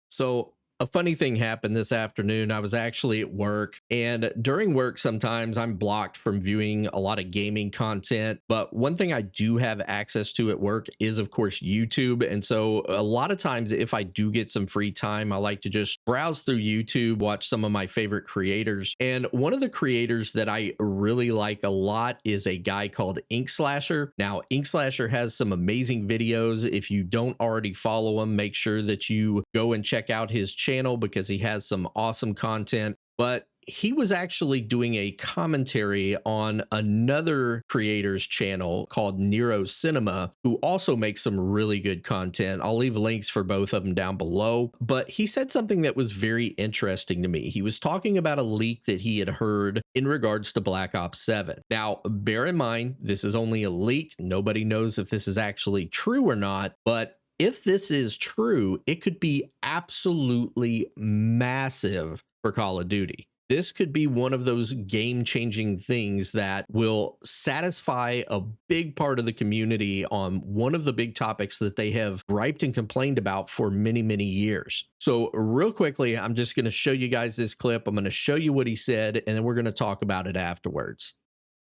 So, a funny thing happened this afternoon. I was actually at work, and during work, sometimes I'm blocked from viewing a lot of gaming content. But one thing I do have access to at work is, of course, YouTube. And so, a lot of times, if I do get some free time, I like to just browse through YouTube, watch some of my favorite creators. And one of the creators that I really like a lot is a guy called Ink Slasher. Now, Ink Slasher has some amazing videos. If you don't already follow him, make sure that you go and check out his channel because he has some awesome content. But he was actually doing a commentary on another creator's channel called Nero Cinema, who also makes some really good content. I'll leave links for both of them down below. But he said something that was very interesting to me. He was talking about a leak that he had heard in regards to Black Ops 7. Now, bear in mind, this is only a leak. Nobody knows if this is actually true or not, but if this is true, it could be absolutely massive for Call of Duty. This could be one of those game-changing things that will satisfy a big part of the community on one of the big topics that they have griped and complained about for many, many years. So real quickly, I'm just going to show you guys this clip. I'm going to show you what he said, and then we're going to talk about it afterwards.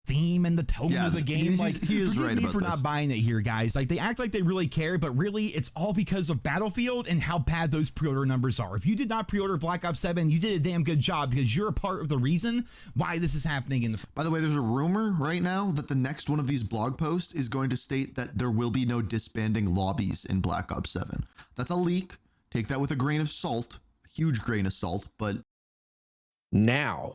Theme and the tone of the game. He is right about for this. not buying it here, guys. Like, they act like they really care, but really it's all because of Battlefield and how bad those pre-order numbers are. If you did not pre-order Black Ops 7, you did a damn good job because you're a part of the reason why this is happening in the... By the way, there's a rumor right now that the next one of these blog posts is going to state that there will be no disbanding lobbies in Black Ops 7. That's a leak. Take that with a grain of salt, huge grain of salt, but... Now,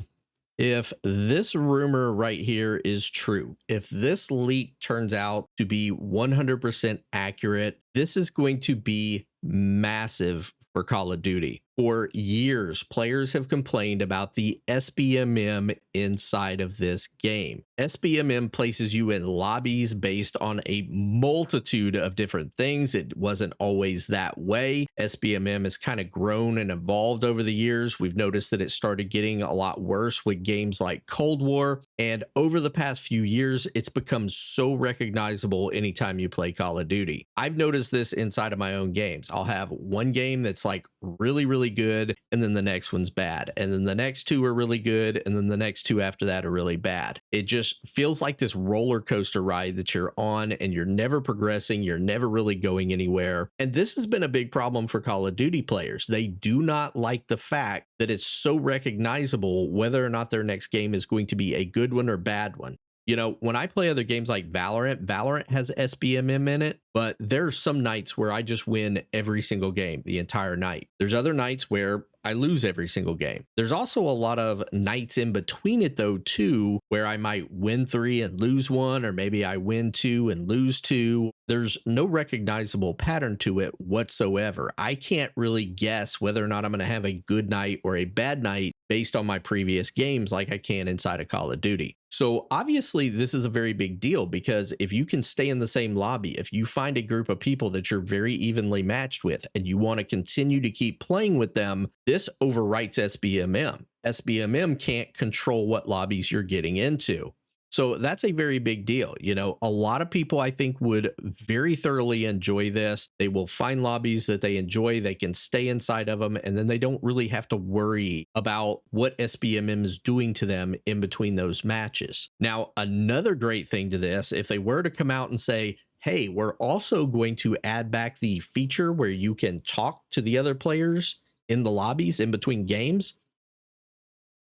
if this rumor right here is true, if this leak turns out to be 100% accurate, this is going to be massive for Call of Duty. For years, players have complained about the SBMM inside of this game. SBMM places you in lobbies based on a multitude of different things. It wasn't always that way. SBMM has kind of grown and evolved over the years. We've noticed that it started getting a lot worse with games like Cold War. And over the past few years, it's become so recognizable anytime you play Call of Duty. I've noticed this inside of my own games. I'll have one game that's like really good, and then the next one's bad, and then the next two are really good, and then the next two after that are really bad. It just feels like this roller coaster ride that you're on, and you're never progressing, you're never really going anywhere. And this has been a big problem for Call of Duty players. They do not like the fact that it's so recognizable whether or not their next game is going to be a good one or bad one. You know, when I play other games like Valorant has SBMM in it, but there's some nights where I just win every single game the entire night. There's other nights where I lose every single game. There's also a lot of nights in between it though too, where I might win 3 and lose 1, or maybe I win 2 and lose 2. There's no recognizable pattern to it whatsoever. I can't really guess whether or not I'm going to have a good night or a bad night based on my previous games like I can inside of Call of Duty. So obviously this is a very big deal, because if you can stay in the same lobby, if you find a group of people that you're very evenly matched with and you want to continue to keep playing with them, this overwrites SBMM. SBMM can't control what lobbies you're getting into. So that's a very big deal. You know, a lot of people I think would very thoroughly enjoy this. They will find lobbies that they enjoy. They can stay inside of them, and then they don't really have to worry about what SBMM is doing to them in between those matches. Now, another great thing to this, if they were to come out and say, hey, we're also going to add back the feature where you can talk to the other players in the lobbies in between games,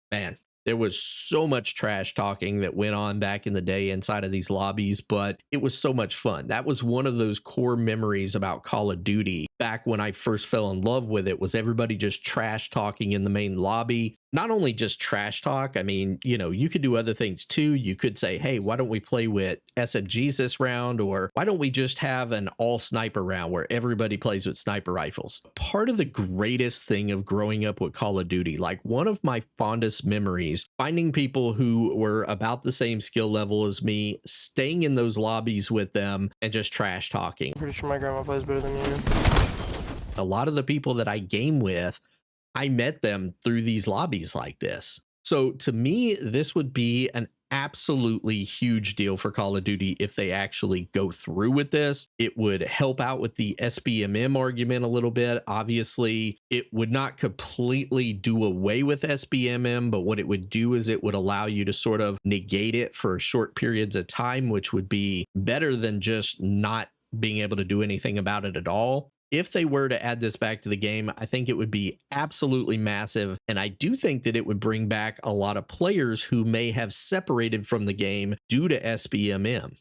man, there was so much trash talking that went on back in the day inside of these lobbies, but it was so much fun. That was one of those core memories about Call of Duty back when I first fell in love with it, was everybody just trash talking in the main lobby. Not only just trash talk, I mean, you know, you could do other things too. You could say, hey, why don't we play with SMGs this round? Or why don't we just have an all sniper round where everybody plays with sniper rifles? Part of the greatest thing of growing up with Call of Duty, like one of my fondest memories, finding people who were about the same skill level as me, staying in those lobbies with them and just trash talking. Pretty sure my grandma plays better than you. A lot of the people that I game with, I met them through these lobbies like this. So to me, this would be an absolutely huge deal for Call of Duty if they actually go through with this. It would help out with the SBMM argument a little bit. Obviously, it would not completely do away with SBMM, but what it would do is it would allow you to sort of negate it for short periods of time, which would be better than just not being able to do anything about it at all. If they were to add this back to the game, I think it would be absolutely massive. And I do think that it would bring back a lot of players who may have separated from the game due to SBMM.